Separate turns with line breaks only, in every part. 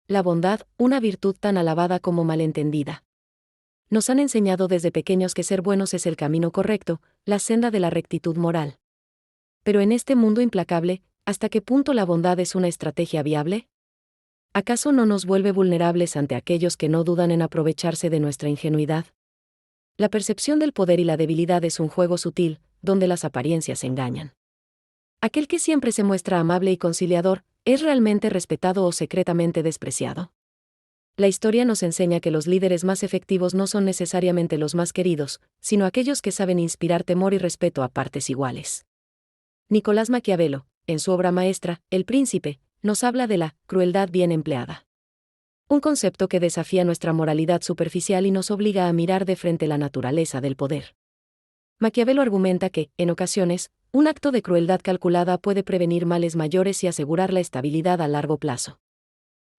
La bondad, una virtud tan alabada como malentendida. Nos han enseñado desde pequeños que ser buenos es el camino correcto, la senda de la rectitud moral. Pero en este mundo implacable, ¿hasta qué punto la bondad es una estrategia viable? ¿Acaso no nos vuelve vulnerables ante aquellos que no dudan en aprovecharse de nuestra ingenuidad? La percepción del poder y la debilidad es un juego sutil, donde las apariencias engañan. Aquel que siempre se muestra amable y conciliador, ¿es realmente respetado o secretamente despreciado? La historia nos enseña que los líderes más efectivos no son necesariamente los más queridos, sino aquellos que saben inspirar temor y respeto a partes iguales. Nicolás Maquiavelo, en su obra maestra, El Príncipe, nos habla de la crueldad bien empleada. Un concepto que desafía nuestra moralidad superficial y nos obliga a mirar de frente la naturaleza del poder. Maquiavelo argumenta que, en ocasiones, un acto de crueldad calculada puede prevenir males mayores y asegurar la estabilidad a largo plazo.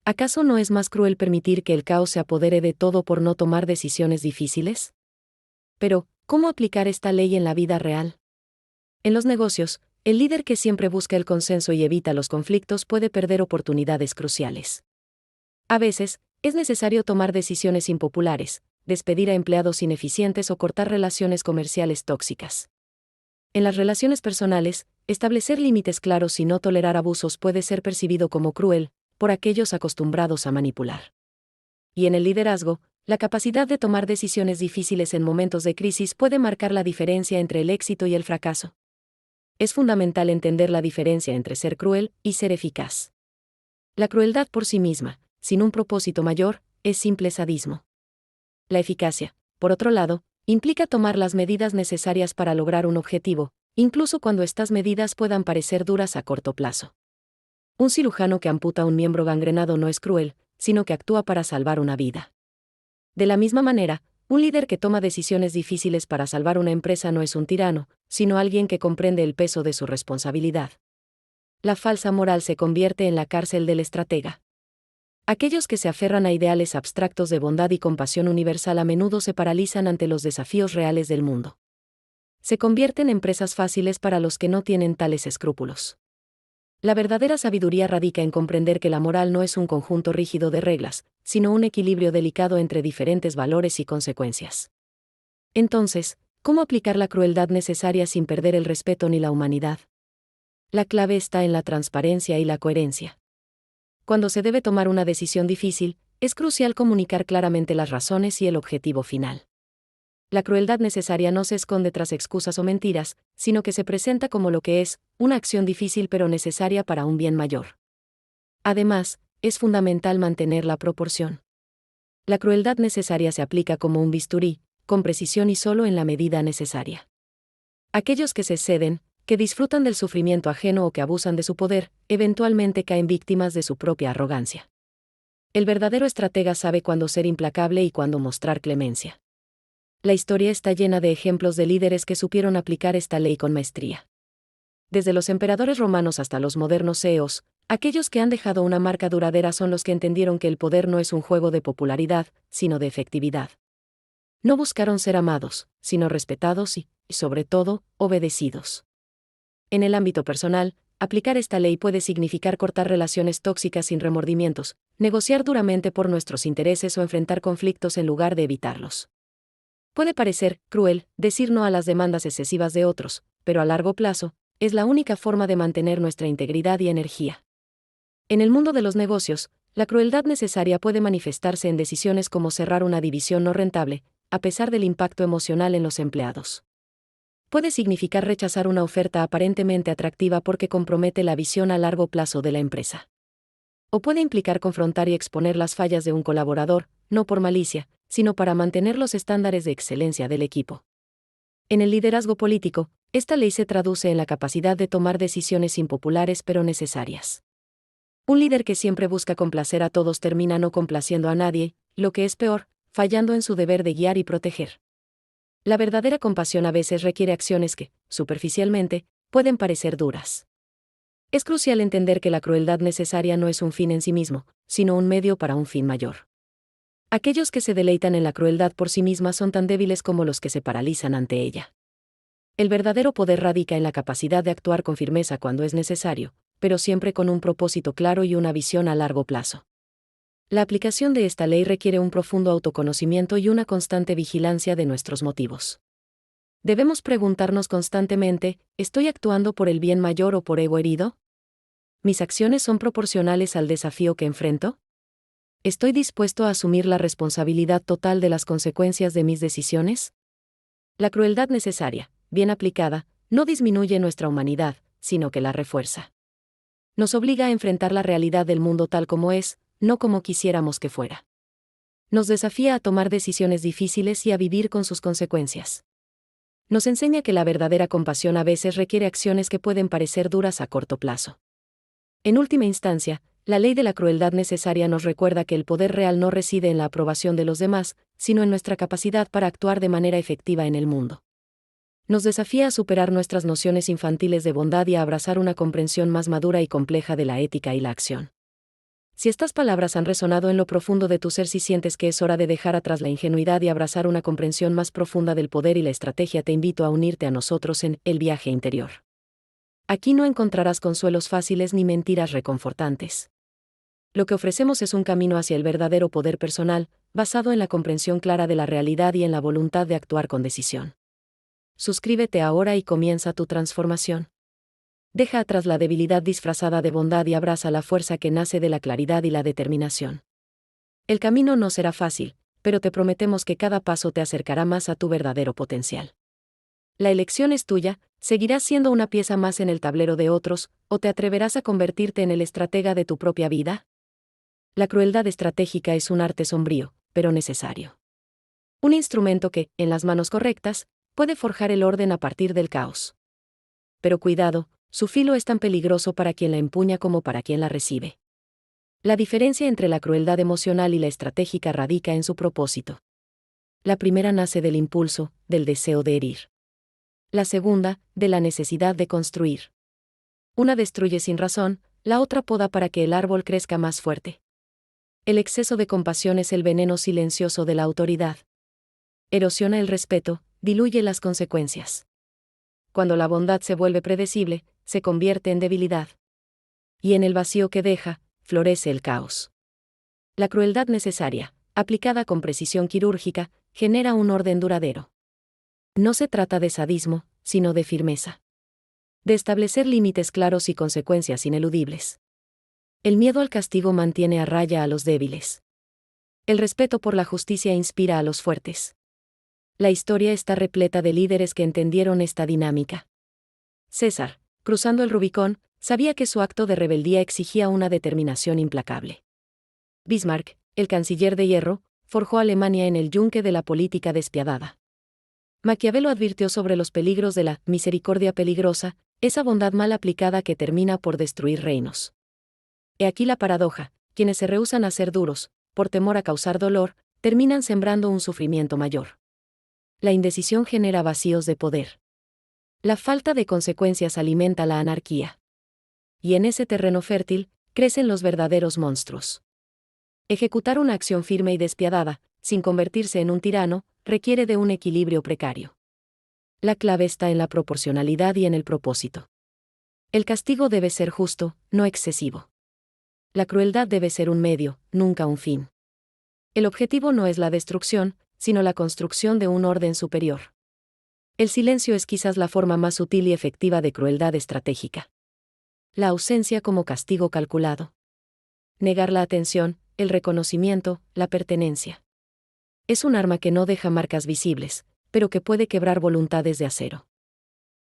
¿Acaso no es más cruel permitir que el caos se apodere de todo por no tomar decisiones difíciles? Pero, ¿cómo aplicar esta ley en la vida real? En los negocios, el líder que siempre busca el consenso y evita los conflictos puede perder oportunidades cruciales. A veces, es necesario tomar decisiones impopulares, despedir a empleados ineficientes o cortar relaciones comerciales tóxicas. En las relaciones personales, establecer límites claros y no tolerar abusos puede ser percibido como cruel, por aquellos acostumbrados a manipular. Y en el liderazgo, la capacidad de tomar decisiones difíciles en momentos de crisis puede marcar la diferencia entre el éxito y el fracaso. Es fundamental entender la diferencia entre ser cruel y ser eficaz. La crueldad por sí misma, sin un propósito mayor, es simple sadismo. La eficacia, por otro lado, implica tomar las medidas necesarias para lograr un objetivo, incluso cuando estas medidas puedan parecer duras a corto plazo. Un cirujano que amputa un miembro gangrenado no es cruel, sino que actúa para salvar una vida. De la misma manera, un líder que toma decisiones difíciles para salvar una empresa no es un tirano, sino alguien que comprende el peso de su responsabilidad. La falsa moral se convierte en la cárcel del estratega. Aquellos que se aferran a ideales abstractos de bondad y compasión universal a menudo se paralizan ante los desafíos reales del mundo. Se convierten en presas fáciles para los que no tienen tales escrúpulos. La verdadera sabiduría radica en comprender que la moral no es un conjunto rígido de reglas, sino un equilibrio delicado entre diferentes valores y consecuencias. Entonces, ¿cómo aplicar la crueldad necesaria sin perder el respeto ni la humanidad? La clave está en la transparencia y la coherencia. Cuando se debe tomar una decisión difícil, es crucial comunicar claramente las razones y el objetivo final. La crueldad necesaria no se esconde tras excusas o mentiras, sino que se presenta como lo que es, una acción difícil pero necesaria para un bien mayor. Además, es fundamental mantener la proporción. La crueldad necesaria se aplica como un bisturí, con precisión y solo en la medida necesaria. Aquellos que se ceden, que disfrutan del sufrimiento ajeno o que abusan de su poder, eventualmente caen víctimas de su propia arrogancia. El verdadero estratega sabe cuándo ser implacable y cuándo mostrar clemencia. La historia está llena de ejemplos de líderes que supieron aplicar esta ley con maestría. Desde los emperadores romanos hasta los modernos CEOs, aquellos que han dejado una marca duradera son los que entendieron que el poder no es un juego de popularidad, sino de efectividad. No buscaron ser amados, sino respetados y, sobre todo, obedecidos. En el ámbito personal, aplicar esta ley puede significar cortar relaciones tóxicas sin remordimientos, negociar duramente por nuestros intereses o enfrentar conflictos en lugar de evitarlos. Puede parecer cruel decir no a las demandas excesivas de otros, pero a largo plazo, es la única forma de mantener nuestra integridad y energía. En el mundo de los negocios, la crueldad necesaria puede manifestarse en decisiones como cerrar una división no rentable, a pesar del impacto emocional en los empleados. Puede significar rechazar una oferta aparentemente atractiva porque compromete la visión a largo plazo de la empresa. O puede implicar confrontar y exponer las fallas de un colaborador, no por malicia, sino para mantener los estándares de excelencia del equipo. En el liderazgo político, esta ley se traduce en la capacidad de tomar decisiones impopulares pero necesarias. Un líder que siempre busca complacer a todos termina no complaciendo a nadie, lo que es peor, fallando en su deber de guiar y proteger. La verdadera compasión a veces requiere acciones que, superficialmente, pueden parecer duras. Es crucial entender que la crueldad necesaria no es un fin en sí mismo, sino un medio para un fin mayor. Aquellos que se deleitan en la crueldad por sí misma son tan débiles como los que se paralizan ante ella. El verdadero poder radica en la capacidad de actuar con firmeza cuando es necesario, pero siempre con un propósito claro y una visión a largo plazo. La aplicación de esta ley requiere un profundo autoconocimiento y una constante vigilancia de nuestros motivos. Debemos preguntarnos constantemente, ¿estoy actuando por el bien mayor o por ego herido? ¿Mis acciones son proporcionales al desafío que enfrento? ¿Estoy dispuesto a asumir la responsabilidad total de las consecuencias de mis decisiones? La crueldad necesaria, bien aplicada, no disminuye nuestra humanidad, sino que la refuerza. Nos obliga a enfrentar la realidad del mundo tal como es, no como quisiéramos que fuera. Nos desafía a tomar decisiones difíciles y a vivir con sus consecuencias. Nos enseña que la verdadera compasión a veces requiere acciones que pueden parecer duras a corto plazo. En última instancia, la ley de la crueldad necesaria nos recuerda que el poder real no reside en la aprobación de los demás, sino en nuestra capacidad para actuar de manera efectiva en el mundo. Nos desafía a superar nuestras nociones infantiles de bondad y a abrazar una comprensión más madura y compleja de la ética y la acción. Si estas palabras han resonado en lo profundo de tu ser, si sientes que es hora de dejar atrás la ingenuidad y abrazar una comprensión más profunda del poder y la estrategia, te invito a unirte a nosotros en El Viaje Interior. Aquí no encontrarás consuelos fáciles ni mentiras reconfortantes. Lo que ofrecemos es un camino hacia el verdadero poder personal, basado en la comprensión clara de la realidad y en la voluntad de actuar con decisión. Suscríbete ahora y comienza tu transformación. Deja atrás la debilidad disfrazada de bondad y abraza la fuerza que nace de la claridad y la determinación. El camino no será fácil, pero te prometemos que cada paso te acercará más a tu verdadero potencial. La elección es tuya, seguirás siendo una pieza más en el tablero de otros, o te atreverás a convertirte en el estratega de tu propia vida. La crueldad estratégica es un arte sombrío, pero necesario. Un instrumento que, en las manos correctas, puede forjar el orden a partir del caos. Pero cuidado, su filo es tan peligroso para quien la empuña como para quien la recibe. La diferencia entre la crueldad emocional y la estratégica radica en su propósito. La primera nace del impulso, del deseo de herir. La segunda, de la necesidad de construir. Una destruye sin razón, la otra poda para que el árbol crezca más fuerte. El exceso de compasión es el veneno silencioso de la autoridad. Erosiona el respeto, diluye las consecuencias. Cuando la bondad se vuelve predecible, se convierte en debilidad. Y en el vacío que deja, florece el caos. La crueldad necesaria, aplicada con precisión quirúrgica, genera un orden duradero. No se trata de sadismo, sino de firmeza. De establecer límites claros y consecuencias ineludibles. El miedo al castigo mantiene a raya a los débiles. El respeto por la justicia inspira a los fuertes. La historia está repleta de líderes que entendieron esta dinámica. César, cruzando el Rubicón, sabía que su acto de rebeldía exigía una determinación implacable. Bismarck, el canciller de hierro, forjó Alemania en el yunque de la política despiadada. Maquiavelo advirtió sobre los peligros de la misericordia peligrosa, esa bondad mal aplicada que termina por destruir reinos. He aquí la paradoja: quienes se rehúsan a ser duros, por temor a causar dolor, terminan sembrando un sufrimiento mayor. La indecisión genera vacíos de poder. La falta de consecuencias alimenta la anarquía. Y en ese terreno fértil, crecen los verdaderos monstruos. Ejecutar una acción firme y despiadada, sin convertirse en un tirano, requiere de un equilibrio precario. La clave está en la proporcionalidad y en el propósito. El castigo debe ser justo, no excesivo. La crueldad debe ser un medio, nunca un fin. El objetivo no es la destrucción, sino la construcción de un orden superior. El silencio es quizás la forma más sutil y efectiva de crueldad estratégica. La ausencia como castigo calculado. Negar la atención, el reconocimiento, la pertenencia. Es un arma que no deja marcas visibles, pero que puede quebrar voluntades de acero.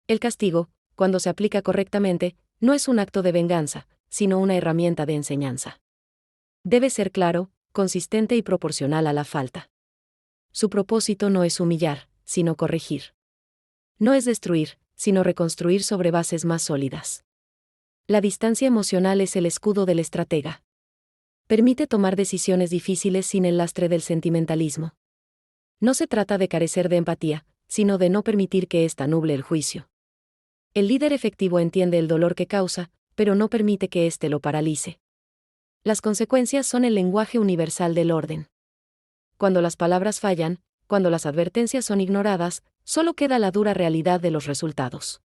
El castigo, cuando se aplica correctamente, no es un acto de venganza, sino una herramienta de enseñanza. Debe ser claro, consistente y proporcional a la falta. Su propósito no es humillar, sino corregir. No es destruir, sino reconstruir sobre bases más sólidas. La distancia emocional es el escudo del estratega. Permite tomar decisiones difíciles sin el lastre del sentimentalismo. No se trata de carecer de empatía, sino de no permitir que ésta nuble el juicio. El líder efectivo entiende el dolor que causa, pero no permite que éste lo paralice. Las consecuencias son el lenguaje universal del orden. Cuando las palabras fallan, cuando las advertencias son ignoradas, solo queda la dura realidad de los resultados.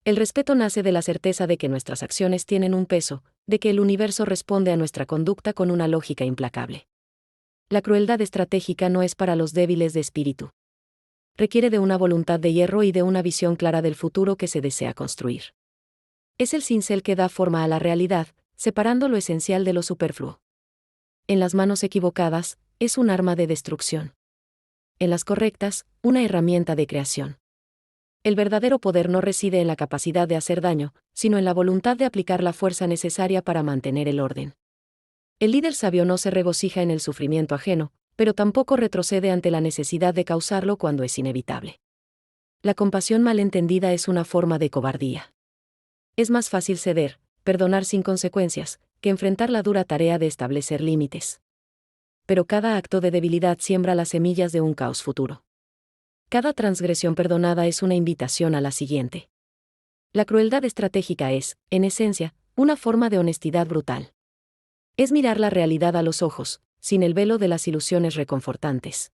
El respeto nace de la certeza de que nuestras acciones tienen un peso, de que el universo responde a nuestra conducta con una lógica implacable. La crueldad estratégica no es para los débiles de espíritu. Requiere de una voluntad de hierro y de una visión clara del futuro que se desea construir. Es el cincel que da forma a la realidad, separando lo esencial de lo superfluo. En las manos equivocadas, es un arma de destrucción. En las correctas, una herramienta de creación. El verdadero poder no reside en la capacidad de hacer daño, sino en la voluntad de aplicar la fuerza necesaria para mantener el orden. El líder sabio no se regocija en el sufrimiento ajeno, pero tampoco retrocede ante la necesidad de causarlo cuando es inevitable. La compasión malentendida es una forma de cobardía. Es más fácil ceder, perdonar sin consecuencias, que enfrentar la dura tarea de establecer límites. Pero cada acto de debilidad siembra las semillas de un caos futuro. Cada transgresión perdonada es una invitación a la siguiente. La crueldad estratégica es, en esencia, una forma de honestidad brutal. Es mirar la realidad a los ojos, sin el velo de las ilusiones reconfortantes.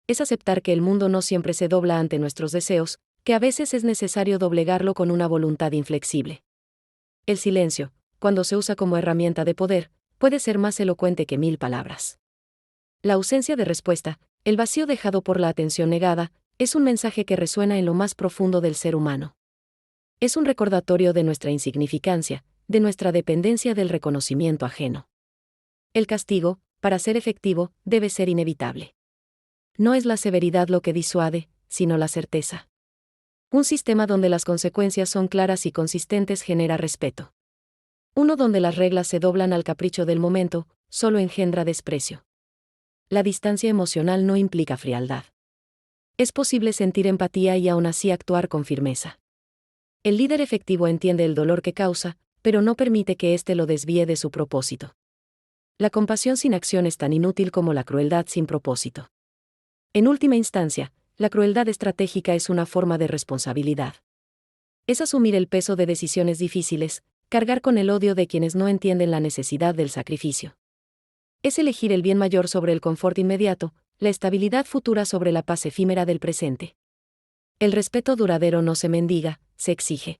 Es aceptar que el mundo no siempre se dobla ante nuestros deseos, que a veces es necesario doblegarlo con una voluntad inflexible. El silencio, cuando se usa como herramienta de poder, puede ser más elocuente que 1000 palabras. La ausencia de respuesta, el vacío dejado por la atención negada, es un mensaje que resuena en lo más profundo del ser humano. Es un recordatorio de nuestra insignificancia, de nuestra dependencia del reconocimiento ajeno. El castigo, para ser efectivo, debe ser inevitable. No es la severidad lo que disuade, sino la certeza. Un sistema donde las consecuencias son claras y consistentes genera respeto. Uno donde las reglas se doblan al capricho del momento, solo engendra desprecio. La distancia emocional no implica frialdad. Es posible sentir empatía y aún así actuar con firmeza. El líder efectivo entiende el dolor que causa, pero no permite que éste lo desvíe de su propósito. La compasión sin acción es tan inútil como la crueldad sin propósito. En última instancia, la crueldad estratégica es una forma de responsabilidad. Es asumir el peso de decisiones difíciles, cargar con el odio de quienes no entienden la necesidad del sacrificio. Es elegir el bien mayor sobre el confort inmediato, la estabilidad futura sobre la paz efímera del presente. El respeto duradero no se mendiga, se exige.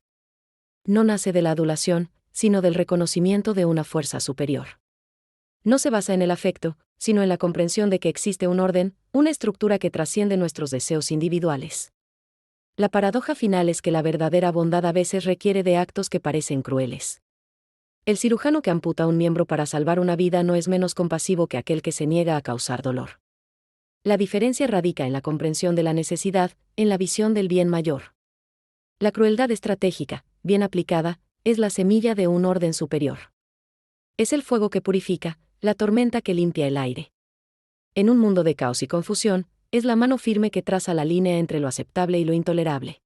No nace de la adulación, sino del reconocimiento de una fuerza superior. No se basa en el afecto, sino en la comprensión de que existe un orden, una estructura que trasciende nuestros deseos individuales. La paradoja final es que la verdadera bondad a veces requiere de actos que parecen crueles. El cirujano que amputa un miembro para salvar una vida no es menos compasivo que aquel que se niega a causar dolor. La diferencia radica en la comprensión de la necesidad, en la visión del bien mayor. La crueldad estratégica, bien aplicada, es la semilla de un orden superior. Es el fuego que purifica, la tormenta que limpia el aire. En un mundo de caos y confusión, es la mano firme que traza la línea entre lo aceptable y lo intolerable.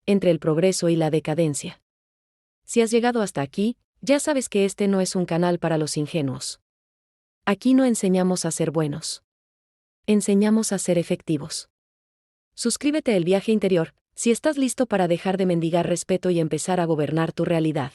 Entre el progreso y la decadencia. Si has llegado hasta aquí, ya sabes que este no es un canal para los ingenuos. Aquí no enseñamos a ser buenos. Enseñamos a ser efectivos. Suscríbete a El Viaje Interior, si estás listo para dejar de mendigar respeto y empezar a gobernar tu realidad.